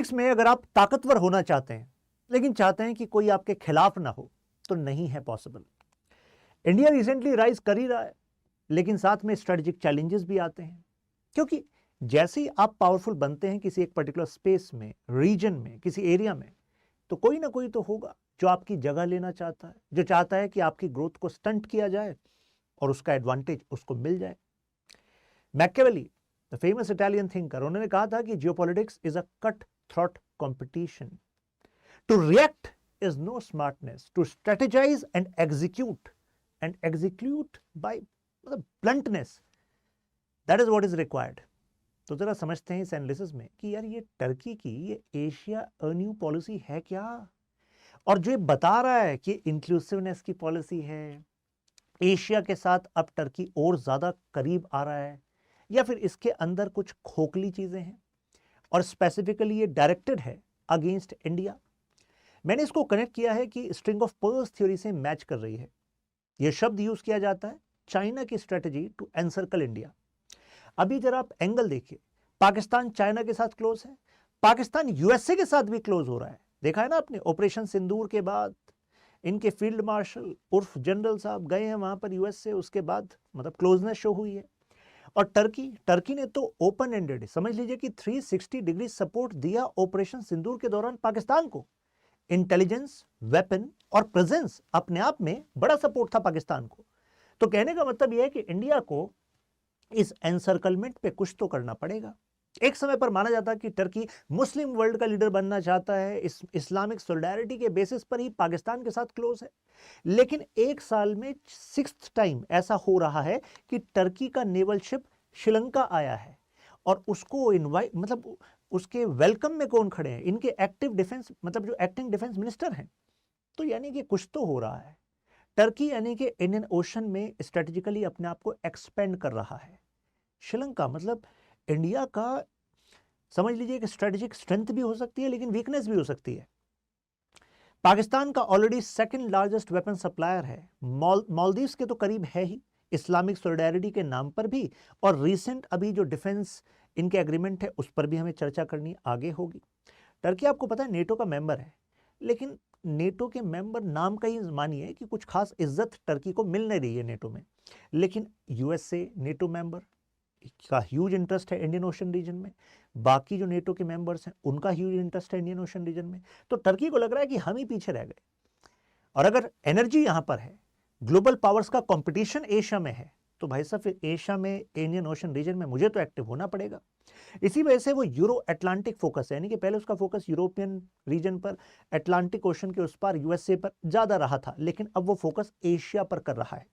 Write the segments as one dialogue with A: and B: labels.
A: Politics में अगर आप ताकतवर होना चाहते हैं लेकिन चाहते हैं कि कोई आपके खिलाफ ना हो तो नहीं है पॉसिबल। इंडिया रिसेंटली राइज कर ही रहा है, लेकिन साथ में स्ट्रेटेजिक चैलेंजेस भी आते हैं, क्योंकि जैसे ही आप पावरफुल बनते हैं किसी एक पर्टिकुलर स्पेस में, रीजन में, किसी एरिया में, तो कोई ना कोई तो होगा जो आपकी जगह लेना चाहता है, जो चाहता है कि आपकी ग्रोथ को स्टंट किया जाए और उसका एडवांटेज उसको मिल जाए। Machiavelli, the famous Italian thinker, उन्होंने कहा था कि geopolitics is a cut throat competition. To react is no smartness, to strategise and execute by मतलब bluntness, that is what is required. तो जरा समझते हैं इस एनालिसिस में कि यार ये टर्की की ये एशिया न्यू पॉलिसी है क्या, और जो ये बता रहा है कि इंक्लूसिवनेस की पॉलिसी है, एशिया के साथ अब टर्की और ज्यादा करीब आ रहा है, या फिर इसके अंदर कुछ खोखली चीजें हैं और स्पेसिफिकली ये डायरेक्टेड है अगेंस्ट इंडिया। मैंने इसको कनेक्ट किया है कि स्ट्रिंग ऑफ पर्ल्स थ्योरी से मैच कर रही है। यह शब्द यूज किया जाता है चाइना की स्ट्रेटजी टू एनसर्कल इंडिया। अभी जरा आप एंगल देखिए, पाकिस्तान चाइना के साथ क्लोज है, पाकिस्तान यूएसए के साथ भी क्लोज हो रहा है। देखा है ना आपने, ऑपरेशन सिंदूर के बाद इनके फील्ड मार्शल उर्फ जनरल साहब गए हैं वहां पर यूएस से, उसके बाद मतलब क्लोजनेस शो हुई है। और टर्की ने तो ओपन एंडेड समझ लीजिए कि 360 डिग्री सपोर्ट दिया ऑपरेशन सिंदूर के दौरान पाकिस्तान को। इंटेलिजेंस, वेपन और प्रेजेंस अपने आप में बड़ा सपोर्ट था पाकिस्तान को। तो कहने का मतलब यह है कि इंडिया को इस एनसर्कलमेंट पे कुछ तो करना पड़ेगा। एक समय पर माना जाता कि टर्की मुस्लिम वर्ल्ड का लीडर बनना चाहता है, इस्लामिक सोलिडारिटी के बेसिस पर ही पाकिस्तान के साथ क्लोज है। लेकिन एक साल में 6th टाइम ऐसा हो रहा है कि टर्की का नेवल शिप श्रीलंका आया है और उसको इनवाइट मतलब उसके वेलकम में कौन खड़े हैं, इनके एक्टिव डिफेंस मतलब जो एक्टिंग डिफेंस मिनिस्टर हैं। तो यानी कि कुछ तो हो रहा है। टर्की यानी कि इंडियन ओशन में स्ट्रेटेजिकली अपने आप को एक्सपेंड कर रहा है। श्रीलंका मतलब इंडिया का समझ लीजिए कि स्ट्रेटेजिक स्ट्रेंथ भी हो सकती है लेकिन वीकनेस भी हो सकती है। पाकिस्तान का already second largest weapon supplier है, मालदीव्स के तो करीब है ही, इस्लामिक सोलिडारिटी के नाम पर भी, और रीसेंट अभी जो डिफेंस इनके एग्रीमेंट है उस पर भी हमें चर्चा करनी आगे होगी। टर्की आपको पता है नेटो का मेंबर है, लेकिन नेटो के मेंबर नाम का ही मानिए कि कुछ खास इज्जत टर्की को मिल नहीं रही है नेटो में। लेकिन यूएसए नेटो मेंबर का ह्यूज इंटरेस्ट है इंडियन ओशन रीजन में, बाकी जो नेटो के मेंबर्स हैं उनका ह्यूज इंटरेस्ट है इंडियन ओशन रीजन में। तो टर्की को लग रहा है कि हम ही पीछे रह गए। और अगर एनर्जी यहां पर है, ग्लोबल पावर्स का कंपटीशन एशिया में है, तो भाई साहब फिर एशिया में इंडियन ओशन रीजन में मुझे तो एक्टिव होना पड़ेगा। इसी वजह से वो यूरो अटलांटिक फोकस है, यानी कि पहले उसका फोकस यूरोपियन रीजन पर, अटलांटिक ओशन के उस पार यूएसए पर ज्यादा रहा था, लेकिन अब वो फोकस एशिया पर कर रहा है।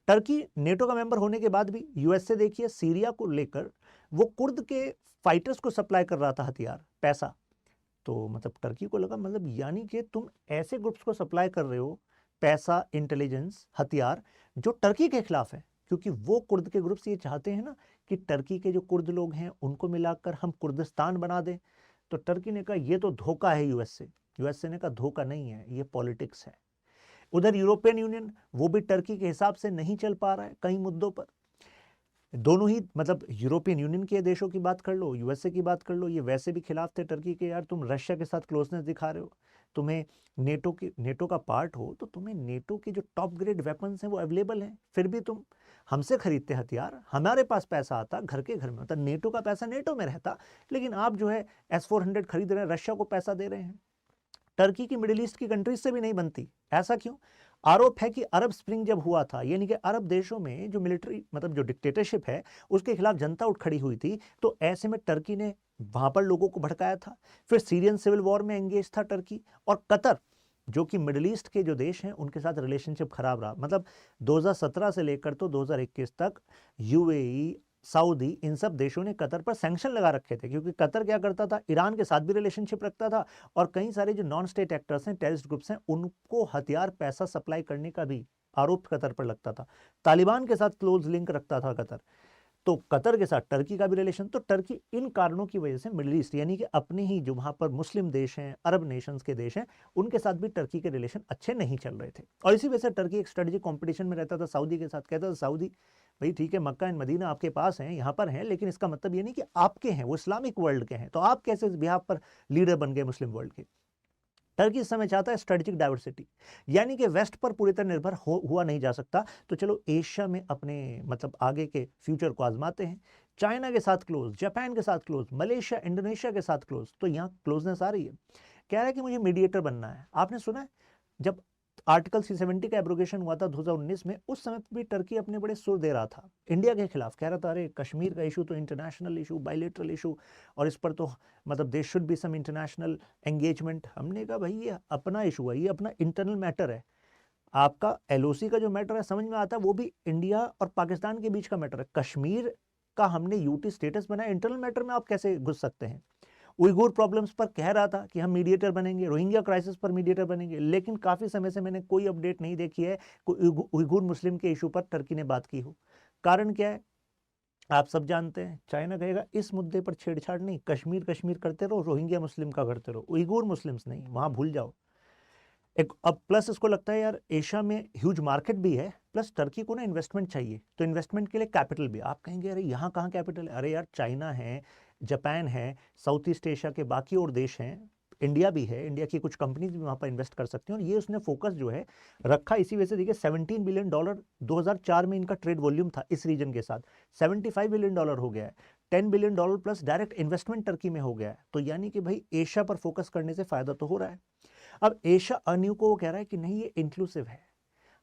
A: टर्की नेटो का मेंबर होने के बाद भी यूएसए देखिए सीरिया को लेकर वो कुर्द के फाइटर्स को सप्लाई कर रहा था हथियार, पैसा। तो मतलब टर्की को लगा मतलब यानी कि तुम ऐसे ग्रुप्स को सप्लाई कर रहे हो पैसा, इंटेलिजेंस, हथियार जो टर्की के खिलाफ है, क्योंकि वो कुर्द के ग्रुप्स ये चाहते हैं ना कि टर्की के जो कुर्द लोग हैं उनको मिलाकर हम कुर्दिस्तान बना दें। तो टर्की ने कहा ये तो धोखा है यूएसए। यूएसए ने कहा धोखा नहीं है, ये पॉलिटिक्स है। उधर यूरोपियन यूनियन वो भी टर्की के हिसाब से नहीं चल पा रहा है कई मुद्दों पर। दोनों ही मतलब यूरोपियन यूनियन के देशों की बात कर लो, यूएसए की बात कर लो, ये वैसे भी खिलाफ थे टर्की के, यार तुम रशिया के साथ क्लोजनेस दिखा रहे हो, तुम्हें नेटो का पार्ट हो, तो तुम्हें नेटो के जो टॉप ग्रेड वेपन्स हैं वो अवेलेबल हैं, फिर भी तुम हमसे खरीदते हथियार, हमारे पास पैसा आता घर के घर में होता, नेटो का पैसा नेटो में रहता, लेकिन आप जो है S-400 खरीद रहे हैं, रशिया को पैसा दे रहे हैं। टर्की की मिडिल ईस्ट की कंट्रीज से भी नहीं बनती। ऐसा क्यों? आरोप है कि अरब स्प्रिंग जब हुआ था, यानी कि अरब देशों में जो मिलिट्री मतलब जो डिक्टेटरशिप है उसके खिलाफ जनता उठ खड़ी हुई थी, तो ऐसे में टर्की ने वहां पर लोगों को भड़काया था। फिर सीरियन सिविल वॉर में एंगेज था टर्की, और कतर जो कि मिडिल ईस्ट के जो देश हैं उनके साथ रिलेशनशिप खराब रहा। मतलब 2017 से लेकर तो 2021 तक यूएई, सऊदी, इन सब देशों ने कतर पर सैंक्शन लगा रखे थे, क्योंकि कतर क्या करता था, ईरान के साथ भी रिलेशनशिप रखता था, और कई सारे जो नॉन स्टेट एक्टर्स हैं, टेररिस्ट ग्रुप्स हैं, उनको हथियार, पैसा सप्लाई करने का भी आरोप कतर पर लगता था। तालिबान के साथ क्लोज लिंक रखता था कतर। तो कतर के साथ टर्की का भी रिलेशन, तो टर्की इन कारणों की वजह से मिडिल ईस्ट यानी कि अपने ही जो वहां पर मुस्लिम देश हैं, अरब नेशंस के देश हैं, उनके साथ भी टर्की के रिलेशन अच्छे नहीं चल रहे थे, और इसी वजह से टर्की एक स्ट्रेटेजिक कंपटीशन में रहता था सऊदी के साथ। कहता था सऊदी भाई ठीक है, मक्का एंड मदीना आपके पास हैं, यहाँ पर हैं, लेकिन इसका मतलब ये नहीं कि आपके हैं, वो इस्लामिक वर्ल्ड के हैं। तो आप कैसे इस बिहाफ पर लीडर बन गए मुस्लिम वर्ल्ड के? टर्की इस समय चाहता है स्ट्रेटेजिक डाइवर्सिटी, यानी कि वेस्ट पर पूरी तरह निर्भर हुआ नहीं जा सकता। तो चलो एशिया में अपने मतलब आगे के फ्यूचर को आजमाते हैं। चाइना के साथ क्लोज, जापान के साथ क्लोज, मलेशिया इंडोनेशिया के साथ क्लोज। तो यहाँ क्लोजनेस आ रही है। कह रहा है कि मुझे मीडिएटर बनना है। आपने सुना है जब आर्टिकल 370 का एब्रोगेशन हुआ था 2019 में, उस समय भी टर्की अपने बड़े सुर दे रहा था इंडिया के खिलाफ। कह रहा था अरे कश्मीर का इशू तो इंटरनेशनल इशू, बायलेटरल इशू, और इस पर तो मतलब there should be some international engagement. हमने कहा भाई ये अपना इशू है, ये अपना इंटरनल मैटर है। आपका एलओसी का जो मैटर है समझ में आता है, वो भी इंडिया और पाकिस्तान के बीच का मैटर है। कश्मीर का हमने यूटी स्टेटस बनाया, इंटरनल मैटर में आप कैसे घुस सकते हैं? उइगुर प्रॉब्लम्स पर कह रहा था कि हम मीडिएटर बनेंगे, रोहिंग्या क्राइसिस पर मीडिएटर बनेंगे, लेकिन काफ़ी समय से मैंने कोई अपडेट नहीं देखी है कोई उइगुर मुस्लिम के इशू पर टर्की ने बात की हो। कारण क्या है? आप सब जानते हैं, चाइना कहेगा इस मुद्दे पर छेड़छाड़ नहीं, कश्मीर कश्मीर करते रहो, रोहिंग्या मुस्लिम का करते रहो, उइगुर मुस्लिम्स नहीं, वहाँ भूल जाओ। एक अब प्लस इसको लगता है यार एशिया में ह्यूज मार्केट भी है, प्लस टर्की को ना इन्वेस्टमेंट चाहिए, तो इन्वेस्टमेंट के लिए कैपिटल भी। आप कहेंगे अरे यहाँ कहाँ कैपिटल है? अरे यार चाइना है, जापान है, साउथ ईस्ट एशिया के बाकी और देश हैं, इंडिया भी है, इंडिया की कुछ कंपनीज भी वहाँ पर इन्वेस्ट कर सकती हैं। और ये उसने फोकस जो है रखा इसी वजह से। देखिए $17 बिलियन 2004 में इनका ट्रेड वॉल्यूम था इस रीजन के साथ, $75 बिलियन हो गया है, $10 billion plus direct investment Turkey में हो गया है। तो यानी कि भाई एशिया पर फोकस करने से फायदा तो हो रहा है। अब एशिया अन्यू को वो कह रहा है कि नहीं ये इंक्लूसिव है,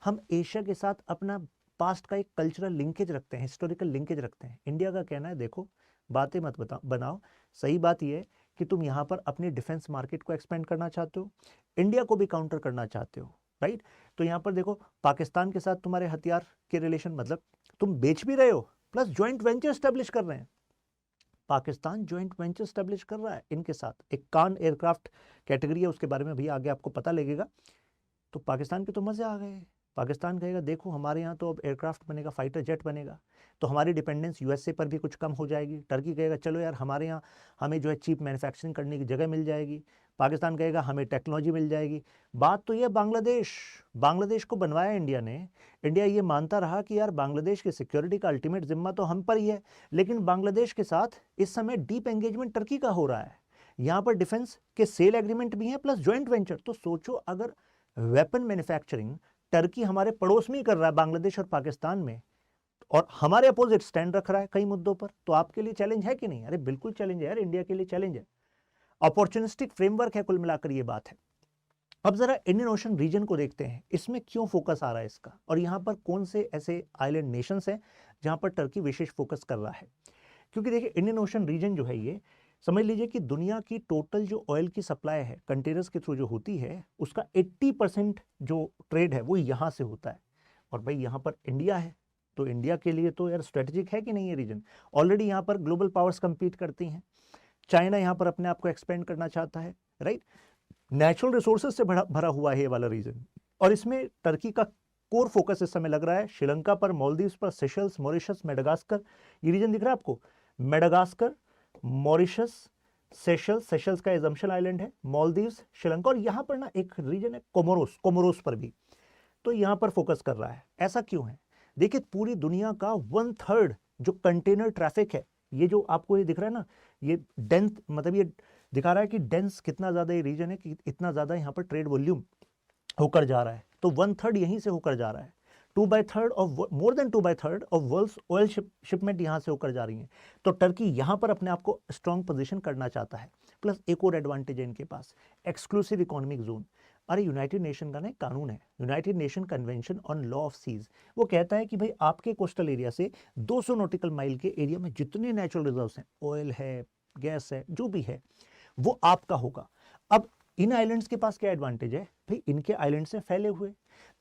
A: हम एशिया के साथ अपना पास्ट का एक कल्चरल लिंकेज रखते हैं, हिस्टोरिकल लिंकेज रखते हैं। इंडिया का कहना है देखो बातें मत बनाओ, सही बात यह है कि तुम यहाँ पर अपने डिफेंस मार्केट को एक्सपेंड करना चाहते हो, इंडिया को भी काउंटर करना चाहते हो, राइट? तो यहाँ पर देखो पाकिस्तान के साथ तुम्हारे हथियार के रिलेशन, मतलब तुम बेच भी रहे हो प्लस ज्वाइंट वेंचर स्टेब्लिश कर रहे हैं। पाकिस्तान ज्वाइंट वेंचर स्टेब्लिश कर रहा है इनके साथ, एक कान एयरक्राफ्ट कैटेगरी है, उसके बारे में भी आगे आपको पता लगेगा। तो पाकिस्तान के तो मजे आ गए। पाकिस्तान कहेगा देखो हमारे यहाँ तो अब एयरक्राफ्ट बनेगा, फाइटर जेट बनेगा, तो हमारी डिपेंडेंस यूएसए पर भी कुछ कम हो जाएगी। टर्की कहेगा चलो यार हमारे यहाँ हमें जो है चीप मैन्युफैक्चरिंग करने की जगह मिल जाएगी। पाकिस्तान कहेगा हमें टेक्नोलॉजी मिल जाएगी। बात तो ये बांग्लादेश को बनवाया इंडिया ने। इंडिया ये मानता रहा कि यार बांग्लादेश की सिक्योरिटी का अल्टीमेट जिम्मा तो हम पर ही है, लेकिन बांग्लादेश के साथ इस समय डीप एंगेजमेंट टर्की का हो रहा है। यहाँ पर डिफेंस के सेल एग्रीमेंट भी हैं प्लस ज्वाइंट वेंचर। तो सोचो अगर वेपन मैन्युफैक्चरिंग टर्की हमारे पड़ोस में ही कर रहा है बांग्लादेश और पाकिस्तान में, और हमारे अपोजिट स्टैंड रख रहा है कई मुद्दों पर, तो आपके लिए चैलेंज है कि नहीं? अरे बिल्कुल चैलेंज है यार, इंडिया के लिए चैलेंज है। अपॉर्चुनिस्टिक फ्रेमवर्क है, कुल मिलाकर ये बात है। अब जरा इंडियन ओशन रीजन को देखते हैं, इसमें क्यों फोकस आ रहा है इसका, और यहाँ पर कौन से ऐसे आइलैंड नेशंस हैं जहां पर टर्की विशेष फोकस कर रहा है। क्योंकि देखिए इंडियन ओशन रीजन जो है, ये समझ लीजिए कि दुनिया की टोटल जो ऑयल की सप्लाई है कंटेनर्स के थ्रू जो होती है, उसका 80% जो ट्रेड है वो यहाँ से होता है। और भाई यहाँ पर इंडिया है, तो इंडिया के लिए तो यार स्ट्रेटेजिक है कि नहीं ये रीजन? ऑलरेडी यहाँ पर ग्लोबल पावर्स कंपीट करती हैं, चाइना यहाँ पर अपने आप को एक्सपेंड करना चाहता है, राइट? नेचुरल रिसोर्सेज से भरा हुआ है ये वाला रीजन, और इसमें टर्की का कोर फोकस इस समय लग रहा है श्रीलंका पर, मालदीव्स पर, सेशल्स, मॉरिशस, मेडागास्कर। ये रीजन दिख रहा है आपको, मेडागास्कर, मॉरिशस, सेशल्स का एजम्पशन आइलैंड है, मालदीव्स, श्रीलंका, और यहाँ पर ना एक रीजन है कोमोरोस पर भी। तो यहाँ पर फोकस कर रहा है। ऐसा क्यों है? देखिए पूरी दुनिया का 1/3 जो कंटेनर ट्रैफिक है, ये जो आपको ये दिख रहा है ना, ये डेंस, मतलब ये दिखा रहा है कि डेंस कितना ज्यादा ये रीजन है, कि इतना ज्यादा यहाँ पर ट्रेड वॉल्यूम होकर जा रहा है। तो 1/3 यहीं से होकर जा रहा है। 2/3 of, more than 2/3 of world's oil shipment यहाँ से होकर जा रही है। तो टर्की यहाँ पर अपने आप को स्ट्रॉन्ग पोजीशन करना चाहता है। प्लस एक और एडवांटेज है इनके पास, एक्सक्लूसिव इकोनॉमिक जोन। अरे यूनाइटेड नेशन का ना कानून है, United Nation convention on law of seas, वो कहता है कि भाई आपके कोस्टल एरिया से 200 नॉटिकल माइल के एरिया में जितने नेचुरल रिजर्व्स हैं, ऑयल है, गैस है, जो भी है, वो आपका होगा। अब इन आइलैंड्स के पास क्या एडवांटेज है भाई, इनके आइलैंड से फैले हुए।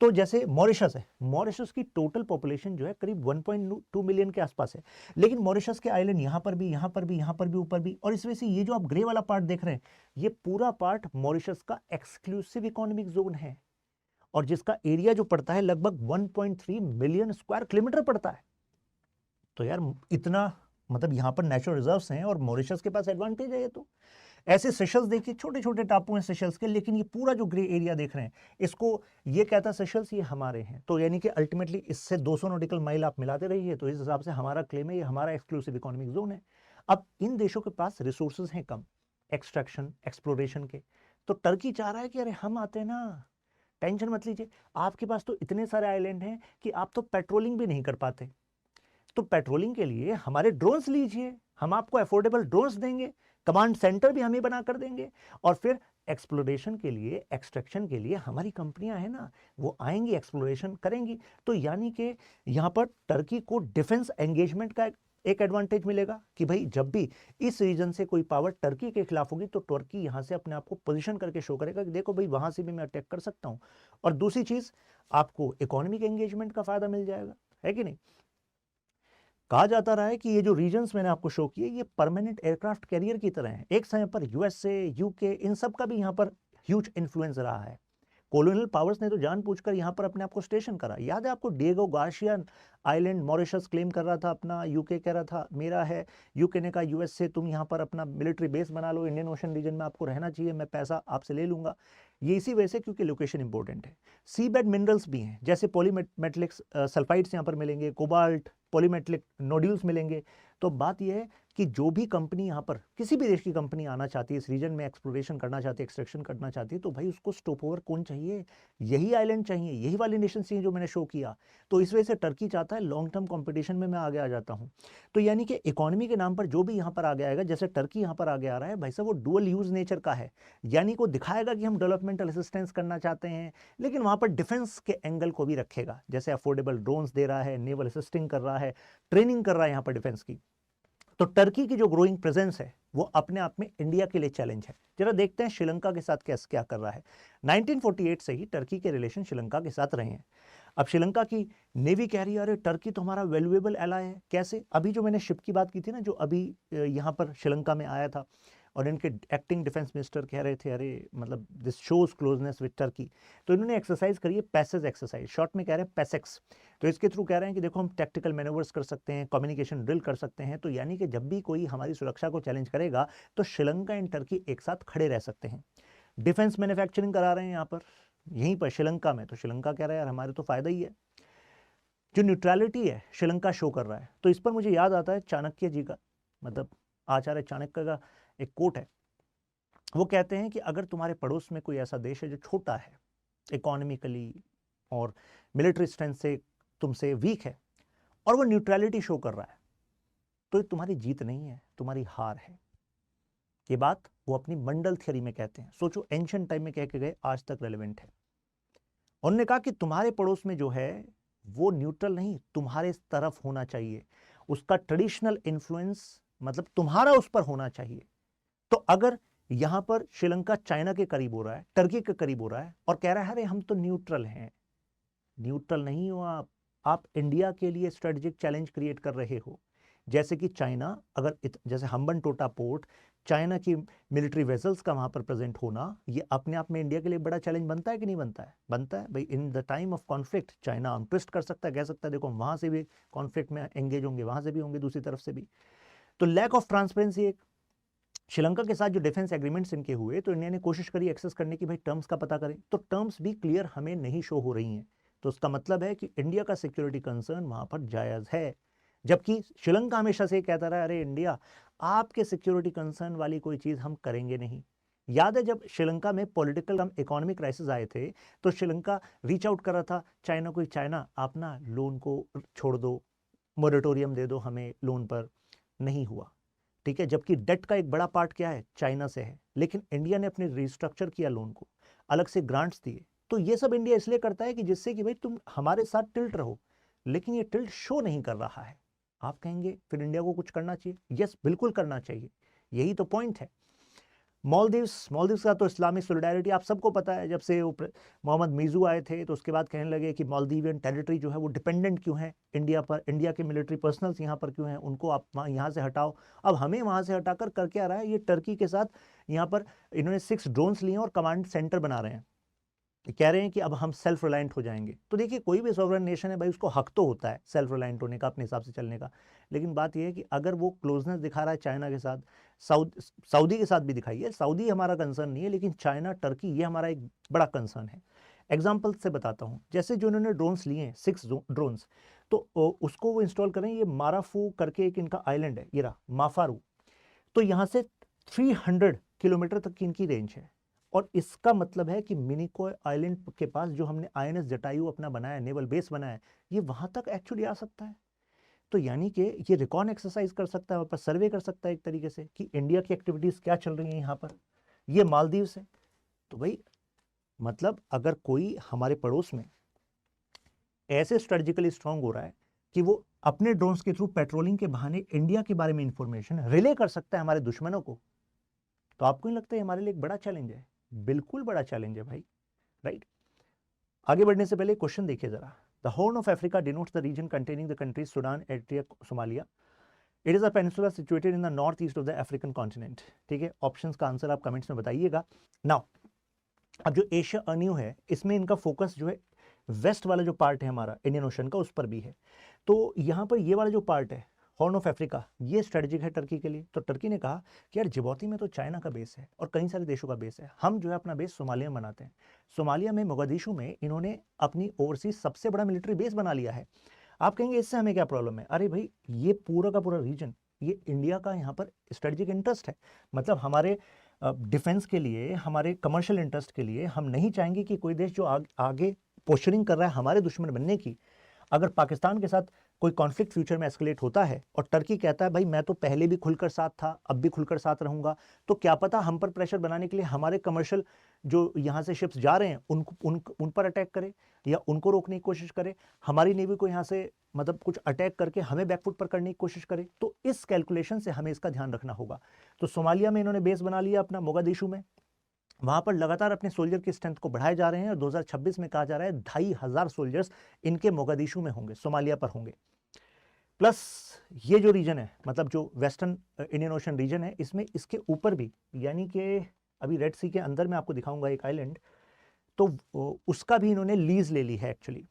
A: तो जैसे मॉरिशस है, मॉरिशस की टोटल पॉपुलेशन जो है करीब 1.2 मिलियन के आसपास है, लेकिन मॉरिशस के आइलैंड यहाँ पर भी, यहाँ पर भी, यहाँ पर भी, ऊपर भी, और इस वजह से ये जो आप ग्रे वाला पार्ट देख रहे हैं, ये पूरा पार्ट मॉरिशस का एक्सक्लूसिव इकोनॉमिक जोन है, और जिसका एरिया जो पड़ता है लगभग 1.3 मिलियन स्क्वायर किलोमीटर पड़ता है। तो यार इतना, मतलब यहाँ पर नेचुरल रिजर्व्स हैं और मॉरिशस के पास एडवांटेज है ये। तो ऐसे सेशल्स देखिए, छोटे छोटे टापू हैं सेशल्स के, लेकिन ये पूरा जो ग्रे एरिया देख रहे हैं इसको ये कहता है सेशल्स ये हमारे हैं। तो यानी कि अल्टीमेटली इससे 200 नॉटिकल माइल आप मिलाते रहिए, तो इस हिसाब से हमारा क्लेम है ये हमारा एक्सक्लूसिव इकोनॉमिक जोन है। अब इन देशों के पास रिसोर्सेज हैं कम एक्सट्रैक्शन एक्सप्लोरेशन के, तो टर्की चाह रहा है कि अरे हम आते हैं ना, टेंशन मत लीजिए, आपके पास तो इतने सारे आइलैंड हैं कि आप तो पेट्रोलिंग भी नहीं कर पाते, तो पेट्रोलिंग के लिए हमारे ड्रोन्स लीजिए, हम आपको अफोर्डेबल ड्रोन्स देंगे, कमांड सेंटर भी हम ही बना कर देंगे, और फिर एक्सप्लोरेशन के लिए एक्सट्रैक्शन के लिए हमारी कंपनियां हैं ना, वो आएंगी एक्सप्लोरेशन करेंगी। तो यानी कि यहां पर टर्की को डिफेंस एंगेजमेंट का एक एडवांटेज मिलेगा कि भाई जब भी इस रीजन से कोई पावर टर्की के खिलाफ होगी तो टर्की यहां से अपने आप को पोजीशन करके शो करेगा कि देखो भाई वहां से भी मैं अटैक कर सकता हूं। और दूसरी चीज, आपको इकोनॉमिक एंगेजमेंट का फायदा मिल जाएगा, है कि नहीं। कहा जाता रहा है कि ये जो रीजन्स मैंने आपको शो किए ये परमानेंट एयरक्राफ्ट कैरियर की तरह हैं। एक समय पर यूएसए यूके इन सब का भी यहाँ पर ह्यूज इन्फ्लुएंस रहा है। कॉलोनियल पावर्स ने तो जानबूझकर यहाँ पर अपने आप को स्टेशन करा। याद है आपको Diego Garcia island Mauritius claim कर रहा था अपना, यूके कह रहा था मेरा है, यूके ने कहा यूएस से तुम यहाँ पर अपना मिलिट्री बेस बना लो, इंडियन ओशन रीजन में आपको रहना चाहिए, मैं पैसा आपसे ले लूंगा। ये इसी वजह से क्योंकि लोकेशन इंपॉर्टेंट है। सी बेड मिनरल्स भी हैं, जैसे पॉलीमेटलिक सल्फाइड्स यहाँ पर मिलेंगे, कोबाल्ट पॉलीमेटलिक नोड्यूल्स मिलेंगे। तो बात यह है कि जो भी कंपनी यहाँ पर किसी भी देश की कंपनी आना चाहती है इस रीजन में, एक्सप्लोरेशन करना चाहती है, एक्सट्रैक्शन करना चाहती है, तो भाई उसको स्टॉप ओवर कौन चाहिए, यही आइलैंड चाहिए, यही वाले नेशन चाहिए जो मैंने शो किया। तो इस वजह से टर्की चाहता है लॉन्ग टर्म कंपटीशन में मैं आगे आ जाता हूँ। तो यानी कि इकोनॉमी के नाम पर जो भी यहाँ पर आगे आएगा, जैसे टर्की यहाँ पर आगे आ रहा है भाई साहब, वो डुअल यूज नेचर का है, यानी को दिखाएगा कि हम डेवलपमेंटल असिस्टेंस करना चाहते हैं, लेकिन वहाँ पर डिफेंस के एंगल को भी रखेगा, जैसे अफोर्डेबल ड्रोन्स दे रहा है, नेवल असिस्टिंग कर रहा है, ट्रेनिंग कर रहा है यहाँ पर डिफेंस की। तो टर्की की जो ग्रोइंग प्रेजेंस है वो अपने आप में इंडिया के लिए चैलेंज है। जरा देखते हैं श्रीलंका के साथ कैसे क्या कर रहा है। 1948 से ही टर्की के रिलेशन श्रीलंका के साथ रहे हैं। अब श्रीलंका की नेवी कह रही है अरे टर्की तो हमारा वैल्यूएबल एलाय है। कैसे? अभी जो मैंने शिप की बात की थी ना, जो अभी यहाँ पर श्रीलंका में आया था, और इनके एक्टिंग डिफेंस मिनिस्टर कह रहे थे अरे मतलब this shows closeness with Turkey, तो इन्होंने एक्सरसाइज करी है पैसेज एक्सरसाइज, शॉर्ट में कह रहे हैं पैसेक्स। तो इसके थ्रू कह रहे हैं कि देखो हम टैक्टिकल मैनूवर्स कर सकते हैं, कम्युनिकेशन ड्रिल कर सकते हैं, तो यानी कि जब भी कोई हमारी सुरक्षा को चैलेंज करेगा तो श्रीलंका एंड टर्की एक साथ खड़े रह सकते हैं। डिफेंस मैन्युफैक्चरिंग करा रहे हैं यहाँ पर यहीं पर श्रीलंका में, तो श्रीलंका कह रहा है यार हमारे तो फायदा ही है। जो न्यूट्रलिटी है श्रीलंका शो कर रहा है। तो इस पर मुझे याद आता है चाणक्य जी का, मतलब आचार्य चाणक्य का एक कोट है। वो कहते हैं कि अगर तुम्हारे पड़ोस में कोई ऐसा देश है जो छोटा है इकोनॉमिकली और मिलिट्री स्ट्रेंथ से तुमसे वीक है, और वो न्यूट्रलिटी शो कर रहा है, तो ये तुम्हारी जीत नहीं है, तुम्हारी हार है। ये बात वो अपनी मंडल थियरी में कहते हैं। सोचो एंशिएंट टाइम में कह के गए, आज तक रेलेवेंट है। उन्होंने कहा कि तुम्हारे पड़ोस में जो है वो न्यूट्रल नहीं, तुम्हारे तरफ होना चाहिए, उसका ट्रेडिशनल इन्फ्लुएंस मतलब तुम्हारा उस पर होना चाहिए। तो अगर यहां पर श्रीलंका चाइना के करीब हो रहा है, टर्की के करीब हो रहा है, और कह रहा है अरे हम तो न्यूट्रल हैं, न्यूट्रल नहीं हो आप इंडिया के लिए स्ट्रेटेजिक चैलेंज क्रिएट कर रहे हो। जैसे कि चाइना अगर जैसे हम्बन टोटा पोर्ट, चाइना की मिलिट्री वेसल्स का वहां पर प्रेजेंट होना, ये अपने आप में इंडिया के लिए बड़ा चैलेंज बनता है कि नहीं बनता है? बनता है भाई। In the time of conflict China हम ट्विस्ट कर सकता है, कह सकता है देखो वहां से भी कॉन्फ्लिक्ट में एंगेज होंगे, वहां से भी होंगे, दूसरी तरफ से भी। तो लैक ऑफ ट्रांसपेरेंसी एक। श्रीलंका के साथ जो डिफेंस एग्रीमेंट्स इनके हुए, तो इंडिया ने कोशिश करी एक्सेस करने की, भाई टर्म्स का पता करें, तो टर्म्स भी क्लियर हमें नहीं शो हो रही हैं। तो उसका मतलब है कि इंडिया का सिक्योरिटी कंसर्न वहां पर जायज है, जबकि श्रीलंका हमेशा से कहता रहा अरे इंडिया आपके सिक्योरिटी कंसर्न वाली कोई चीज हम करेंगे नहीं। याद है जब श्रीलंका में पॉलिटिकल इकोनॉमिक क्राइसिस आए थे, तो श्रीलंका रीच आउट कर रहा था चाइना को, चाइना आप ना लोन को छोड़ दो, मोरेटोरियम दे दो हमें लोन पर। नहीं हुआ, ठीक है, जबकि डेट का एक बड़ा पार्ट क्या है, चाइना से है, लेकिन इंडिया ने अपने रिस्ट्रक्चर किया लोन को, अलग से ग्रांट्स दिए। तो ये सब इंडिया इसलिए करता है कि जिससे कि भाई तुम हमारे साथ टिल्ट रहो, लेकिन ये टिल्ट शो नहीं कर रहा है। आप कहेंगे फिर इंडिया को कुछ करना चाहिए। यस, बिल्कुल करना चाहिए, यही तो पॉइंट है। मालदीव्स का तो इस्लामिक सॉलिडारिटी आप सबको पता है, जब से मोहम्मद मीजू आए थे तो उसके बाद कहने लगे कि मालदीवियन टेरिटरी जो है वो डिपेंडेंट क्यों है इंडिया पर, इंडिया के मिलिट्री पर्सनल्स यहाँ पर क्यों हैं, उनको आप यहाँ से हटाओ। अब हमें वहाँ से हटाकर कर क्या रहा है, ये टर्की के साथ यहाँ पर इन्होंने 6 ड्रोन्स लिए और कमांड सेंटर बना रहे हैं, कह रहे हैं कि अब हम सेल्फ रिलायंट हो जाएंगे। तो देखिए कोई भी सॉवरेन नेशन है भाई, उसको हक तो होता है सेल्फ रिलायंट होने का, अपने हिसाब से चलने का, लेकिन बात यह है कि अगर वो क्लोजनेस दिखा रहा है चाइना के साथ, सऊदी के साथ भी दिखाई है। सऊदी हमारा कंसर्न नहीं है, लेकिन चाइना, टर्की, ये हमारा एक बड़ा कंसर्न है। एग्जाम्पल से बताता हूँ, जैसे जो उन्होंने ड्रोन्स लिए हैं 6 ड्रोन्स, तो उसको वो इंस्टॉल करें। ये माराफू करके एक इनका आइलैंड है, ये रहा माफारू। तो यहाँ से 300 किलोमीटर तक की इनकी रेंज है। और इसका मतलब है कि मिनिकॉय आइलैंड के पास जो हमने INS जटायु अपना बनाया, नेवल बेस बनाया है, ये वहां तक एक्चुअली आ सकता है। तो यानी कि ये रिकॉन एक्सरसाइज कर सकता है, वहां पर सर्वे कर सकता है एक तरीके से कि इंडिया की एक्टिविटीज क्या चल रही हैं यहाँ पर। ये मालदीव से, तो भाई मतलब अगर कोई हमारे पड़ोस में ऐसे स्ट्रेटेजिकली स्ट्रांग हो रहा है कि वो अपने ड्रोन्स के थ्रू पेट्रोलिंग के बहाने इंडिया के बारे में इंफॉर्मेशन रिले कर सकता है हमारे दुश्मनों को, तो आपको नहीं लगता है हमारे लिए एक बड़ा चैलेंज है? बिल्कुल बड़ा चैलेंज है भाई, राइट। आगे बढ़ने से पहले क्वेश्चन देखिए जरा। The horn of Africa denotes the reason containing the countries Sudan, Eritrea, Somalia. It is a peninsula situated in the north east of the African continent. ठीक है, ऑप्शंस का आंसर आप कमेंट्स में बताइएगा। नाउ अब जो एशिया अर्न्यू है, इसमें इनका फोकस जो है वेस्ट वाला जो पार्ट है हमारा इंडियन ओशन का, उस पर भी है। तो यहाँ पर ये वाला जो पार्ट है हॉर्न ऑफ अफ्रीका, ये स्ट्रेटेजिक है टर्की के लिए। तो टर्की ने कहा कि यार जिबौती में तो चाइना का बेस है और कई सारे देशों का बेस है, हम जो है अपना बेस सोमालिया में बनाते हैं। सोमालिया में मोगादिशु में इन्होंने अपनी ओवरसीज सबसे बड़ा मिलिट्री बेस बना लिया है। आप कहेंगे इससे हमें क्या प्रॉब्लम है? अरे भाई ये पूरा का पूरा रीजन, ये इंडिया का यहाँ पर स्ट्रेटेजिक इंटरेस्ट है। मतलब हमारे डिफेंस के लिए, हमारे कमर्शियल इंटरेस्ट के लिए हम नहीं चाहेंगे कि कोई देश जो आगे पोस्चरिंग कर रहा है हमारे दुश्मन बनने की, अगर पाकिस्तान के साथ कोई कॉन्फ्लिक्ट फ्यूचर में एस्केलेट होता है और टर्की कहता है भाई मैं तो पहले भी खुलकर साथ था, अब भी खुलकर साथ रहूंगा, तो क्या पता हम पर प्रेशर बनाने के लिए हमारे कमर्शियल जो यहाँ से शिप्स जा रहे हैं उन पर अटैक करे या उनको रोकने की कोशिश करे, हमारी नेवी को यहाँ से मतलब कुछ अटैक करके हमें बैकफुट पर करने की कोशिश करे। तो इस कैलकुलेशन से हमें इसका ध्यान रखना होगा। तो सोमालिया में इन्होंने बेस बना लिया अपना मोगादिशु में, वहां पर लगातार अपने सोल्जर की स्ट्रेंथ को बढ़ाए जा रहे हैं और 2026 में कहा जा रहा है 2500 सोल्जर्स इनके मोगादिशु में होंगे, सोमालिया पर होंगे। प्लस ये जो रीजन है, मतलब जो वेस्टर्न इंडियन ओशन रीजन है, इसमें इसके ऊपर भी, यानी कि अभी रेड सी के अंदर मैं आपको दिखाऊंगा एक आइलैंड, तो उसका भी इन्होंने लीज ले ली है एक्चुअली।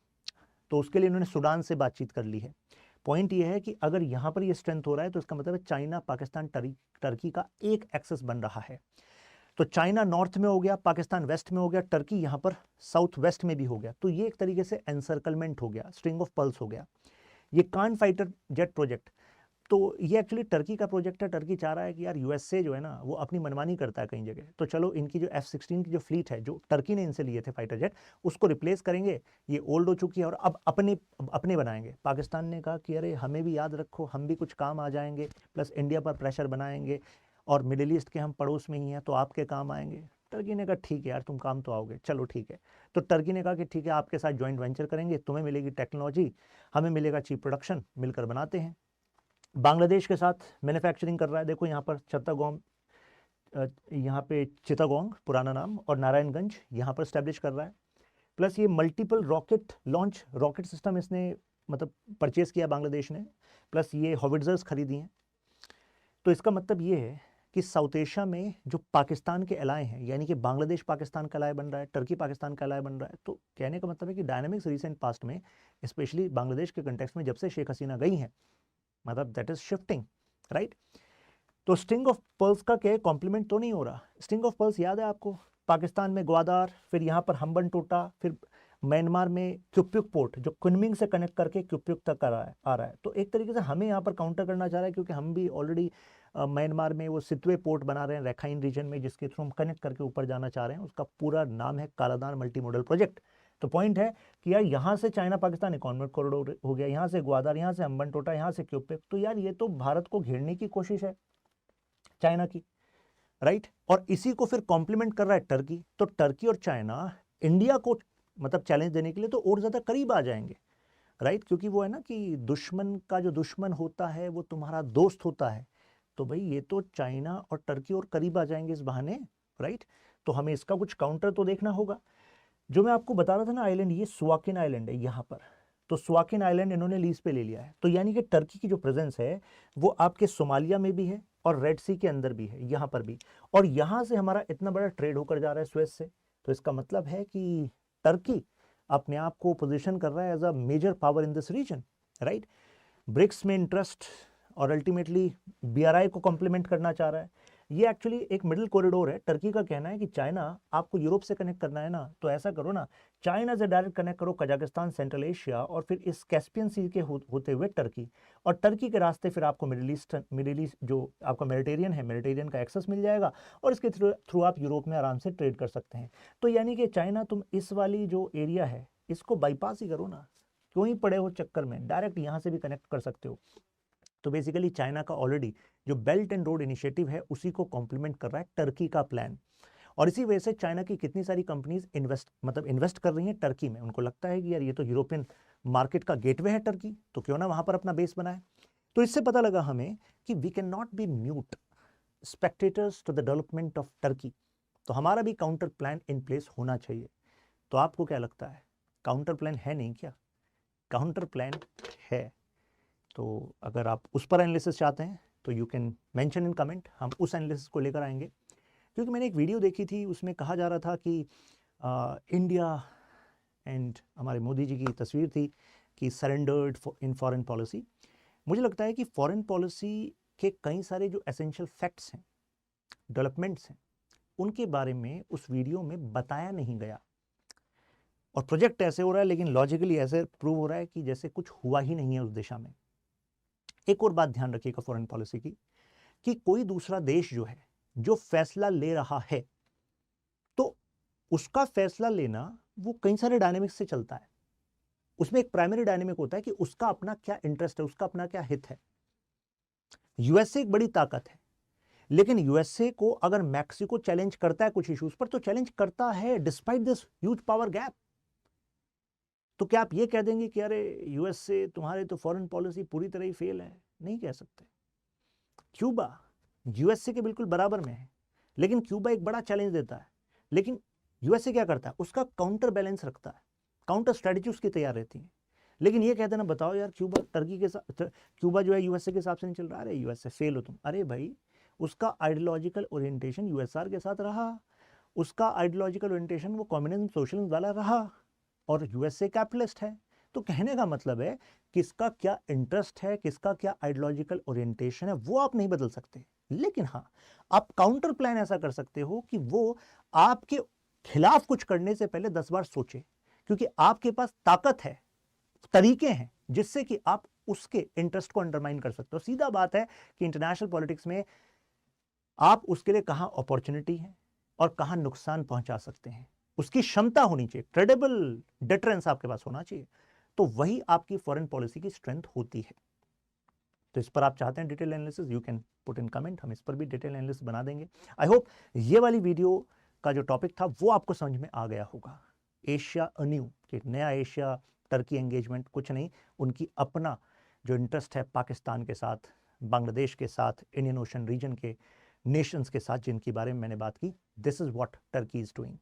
A: तो उसके लिए इन्होंने सूडान से बातचीत कर ली है। पॉइंट ये है कि अगर यहाँ पर ये स्ट्रेंथ हो रहा है तो इसका मतलब है चाइना, पाकिस्तान, टर्की का एक एक्सेस बन रहा है। तो चाइना नॉर्थ में हो गया, पाकिस्तान वेस्ट में हो गया, टर्की यहाँ पर साउथ वेस्ट में भी हो गया। तो ये एक तरीके से एनसर्कलमेंट हो गया, स्ट्रिंग ऑफ पल्स हो गया। ये कान फाइटर जेट प्रोजेक्ट, तो ये एक्चुअली टर्की का प्रोजेक्ट है। टर्की चाह रहा है कि यार यूएसए जो है ना वो अपनी मनमानी करता है कई जगह, तो चलो इनकी जो F-16 की जो फ्लीट है जो टर्की ने इनसे लिए थे फाइटर जेट, उसको रिप्लेस करेंगे। ये ओल्ड हो चुकी है और अब अपने बनाएंगे। पाकिस्तान ने कहा कि अरे हमें भी याद रखो, हम भी कुछ काम आ जाएंगे, प्लस इंडिया पर प्रेशर बनाएंगे और मिडिल ईस्ट के हम पड़ोस में ही हैं तो आपके काम आएंगे। टर्की ने कहा ठीक है यार तुम काम तो आओगे, चलो ठीक है। तो टर्की ने कहा कि ठीक है आपके साथ ज्वाइंट वेंचर करेंगे, तुम्हें मिलेगी टेक्नोलॉजी, हमें मिलेगा चीप प्रोडक्शन, मिलकर बनाते हैं। बांग्लादेश के साथ मैन्युफैक्चरिंग कर रहा है, देखो यहाँ पर चित्तगोंग, यहाँ पे चित्तगोंग पुराना नाम, और नारायणगंज यहाँ पर स्टैब्लिश कर रहा है। प्लस ये multiple rocket launch rocket system इसने मतलब परचेज किया बांग्लादेश ने, प्लस ये हॉविट्जर्स खरीदी हैं। तो इसका मतलब ये है कि साउथ एशिया में जो पाकिस्तान के एलाय हैं, यानी कि बांग्लादेश पाकिस्तान का एलाय बन रहा है, टर्की पाकिस्तान का एलाय बन रहा है। तो कहने का मतलब है कि डायनामिक्स रिसेंट पास्ट में, स्पेशली बांग्लादेश के कंटेक्स्ट में जब से शेख हसीना गई हैं, मतलब दैट इज शिफ्टिंग, राइट। तो स्ट्रिंग ऑफ पर्ल्स का क्या कॉम्प्लीमेंट तो नहीं हो रहा? स्ट्रिंग ऑफ पर्ल्स याद है आपको? पाकिस्तान में ग्वादार, फिर यहाँ पर हम्बन टोटा, फिर म्यांमार में क्युप्युक पोर्ट जो कुनमिंग से कनेक्ट करके क्युप्युक तक आ रहा है। तो एक तरीके से हमें यहाँ पर काउंटर करना चाह रहा है, क्योंकि हम भी ऑलरेडी म्यांमार में वो सितवे पोर्ट बना रहे हैं रखाइन रीजन में, जिसके थ्रू हम कनेक्ट करके ऊपर जाना चाह रहे हैं। उसका पूरा नाम है कालादान मल्टी मॉडल प्रोजेक्ट। तो पॉइंट है कि यार यहाँ से चाइना पाकिस्तान इकोनॉमिक कॉरिडोर हो गया, यहाँ से ग्वादार, यहाँ से हम्बन टोटा, यहाँ से क्युप्युक। तो यार ये तो भारत को घेरने की कोशिश है चाइना की, राइट। और इसी को फिर कॉम्प्लीमेंट कर रहा है टर्की। तो टर्की और चाइना इंडिया को मतलब चैलेंज देने के लिए तो और ज्यादा करीब आ जाएंगे, राइट। क्योंकि वो है ना कि दुश्मन का जो दुश्मन होता है वो तुम्हारा दोस्त होता है। तो भाई ये तो चाइना और टर्की और करीब आ जाएंगे इस बहाने, राइट। तो हमें इसका कुछ काउंटर तो देखना होगा। जो मैं आपको बता रहा था ना आइलैंड, ये स्वाकिन आइलैंड है यहाँ पर। तो स्वाकिन आइलैंड इन्होंने लीज पे ले लिया है। तो यानी कि टर्की की जो प्रेजेंस है वो आपके सोमालिया में भी है और रेड सी के अंदर भी है, यहाँ पर भी। और यहाँ से हमारा इतना बड़ा ट्रेड होकर जा रहा है स्वेज से। तो इसका मतलब है कि टर्की अपने आप को पोजीशन कर रहा है as a major power in this region, right. BRICS में इंटरेस्ट और अल्टीमेटली BRI को कॉम्प्लीमेंट करना चाह रहा है। ये एक्चुअली एक मिडिल कॉरिडोर है। टर्की का कहना है कि चाइना आपको यूरोप से कनेक्ट करना है ना, तो ऐसा करो ना, चाइना से डायरेक्ट कनेक्ट करो कजाकिस्तान, सेंट्रल एशिया, और फिर इस कैस्पियन सी के होते हुए टर्की, और टर्की के रास्ते फिर आपको मिडिल ईस्ट जो आपका मेडिटेरियन है, मेडिटेरियन का एक्सेस मिल जाएगा, और इसके थ्रू आप यूरोप में आराम से ट्रेड कर सकते हैं। तो यानी कि चाइना, तुम इस वाली जो एरिया है इसको बाईपास ही करो ना, क्यों ही पड़े हो चक्कर में, डायरेक्ट यहाँ से भी कनेक्ट कर सकते हो। तो बेसिकली चाइना का ऑलरेडी जो बेल्ट एंड रोड इनिशिएटिव है उसी को कॉम्प्लीमेंट कर रहा है टर्की का प्लान। और इसी वजह से चाइना की कितनी सारी कंपनीज इन्वेस्ट कर रही हैं टर्की में। उनको लगता है कि यार ये तो यूरोपियन मार्केट का गेटवे है टर्की, तो क्यों ना वहां पर अपना बेस बनाए। तो इससे पता लगा हमें कि we can not be mute spectators to the development of Turkey. तो हमारा भी काउंटर प्लान इन प्लेस होना चाहिए। तो आपको क्या लगता है, काउंटर प्लान है नहीं क्या? काउंटर प्लान है। तो अगर आप उस पर एनालिसिस चाहते हैं तो you can mention in comment, हम उस एनालिसिस को लेकर आएंगे। क्योंकि मैंने एक वीडियो देखी थी, उसमें कहा जा रहा था कि इंडिया एंड हमारे मोदी जी की तस्वीर थी कि सरेंडर्ड इन फॉरेन पॉलिसी। मुझे लगता है कि फॉरेन पॉलिसी के कई सारे जो एसेंशियल फैक्ट्स हैं, डेवलपमेंट्स हैं, उनके बारे में उस वीडियो में बताया नहीं गया। और प्रोजेक्ट ऐसे हो रहा है, लेकिन लॉजिकली ऐसे प्रूव हो रहा है कि जैसे कुछ हुआ ही नहीं है उस दिशा में। एक और बात ध्यान रखिएगा फॉरेन पॉलिसी की, कि कोई दूसरा देश जो है जो फैसला ले रहा है, तो उसका फैसला लेना वो कई सारे डायनेमिक्स से चलता है। उसमें एक प्राइमरी डायनेमिक होता है कि उसका अपना क्या इंटरेस्ट है, उसका अपना क्या हित है। यूएसए एक बड़ी ताकत है, लेकिन यूएसए को अगर मैक्सिको चैलेंज करता है कुछ इश्यूज पर, तो चैलेंज करता है despite this huge power gap. तो क्या आप ये कह देंगे कि अरे यूएसए तुम्हारे तो फॉरेन पॉलिसी पूरी तरह ही फेल है? नहीं कह सकते। क्यूबा यूएसए के बिल्कुल बराबर में है, लेकिन क्यूबा एक बड़ा चैलेंज देता है, लेकिन यूएसए क्या करता है, उसका काउंटर बैलेंस रखता है, काउंटर स्ट्रेटजी उसकी तैयार रहती है। लेकिन ये कहते ना, बताओ यार क्यूबा टर्की के साथ, क्यूबा जो है यूएसए के हिसाब से नहीं चल रहा, अरे यूएसए फेल हो तुम। अरे भाई, उसका आइडियोलॉजिकल ओरिएंटेशन यूएसआर के साथ रहा, उसका आइडियोलॉजिकल ओरिएंटेशन वो कम्युनिज्म सोशलिज्म वाला रहा, और यूएसए कैपिटलिस्ट है। तो कहने का मतलब है किसका क्या इंटरेस्ट है, किसका क्या आइडियोलॉजिकल ओरिएंटेशन है, वो आप नहीं बदल सकते। लेकिन हाँ, आप काउंटर प्लान ऐसा कर सकते हो कि वो आपके खिलाफ कुछ करने से पहले 10 बार सोचे, क्योंकि आपके पास ताकत है, तरीके हैं जिससे कि आप उसके इंटरेस्ट को अंडरमाइन कर सकते हो। सीधा बात है कि इंटरनेशनल पॉलिटिक्स में आप उसके लिए कहां अपॉर्चुनिटी है और कहां नुकसान पहुंचा सकते हैं, उसकी क्षमता होनी चाहिए, क्रेडिबल डिटरेंस आपके पास होना चाहिए। तो वही आपकी फॉरेन पॉलिसी की स्ट्रेंथ होती है। तो इस पर आप चाहते हैं detail analysis, you can put in comment, हम इस पर भी डिटेल एनालिसिस बना देंगे। आई होप ये वाली वीडियो का जो टॉपिक था वो आपको समझ में आ गया होगा। एशिया अन्यू कि नया एशिया टर्की एंगेजमेंट कुछ नहीं, उनकी अपना जो इंटरेस्ट है पाकिस्तान के साथ, बांग्लादेश के साथ, इंडियन ओशन रीजन के नेशंस के साथ, जिनके बारे में मैंने बात की। This is what Turkey is doing.